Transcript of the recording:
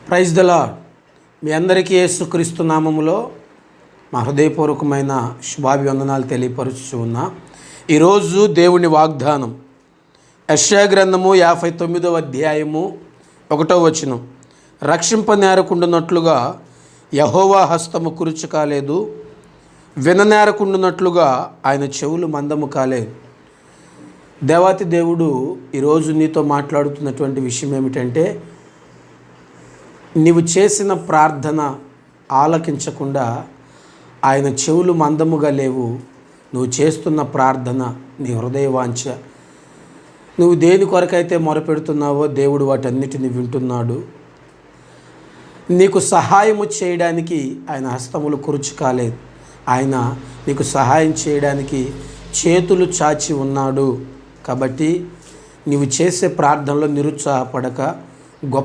Praise the lord. మీ అందరికీ యేసుక్రీస్తు నామములో మా హృదయపూర్వకమైన శుభాభివందనాలు తెలియపరుచు ఉన్నా. ఈరోజు దేవుని వాగ్దానం యెషయా గ్రంథము 59వ అధ్యాయము 1వ వచనం. రక్షింపనేరకుండునట్లుగా యెహోవా హస్తము కురుచు కాలేదు, విననేరకుండునట్లుగా ఆయన చెవులు మందము కాలేదు. దేవాతి దేవుడు ఈరోజు నీతో మాట్లాడుతున్నటువంటి విషయం ఏమిటంటే, నీవు చేసిన ప్రార్థన ఆలకించకుండా ఆయన చెవులు మందముగా లేవు. నువ్వు చేస్తున్న ప్రార్థన, నీ హృదయవాంఛ, నువ్వు దేని కొరకైతే మొరపెడుతున్నావో దేవుడు వాటన్నిటిని వింటున్నాడు. నీకు సహాయము చేయడానికి ఆయన హస్తములు కురుచు కాలేదు. ఆయన నీకు సహాయం చేయడానికి చేతులు చాచి ఉన్నాడు. కాబట్టి నీవు చేసే ప్రార్థనలో నిరుత్సాహపడక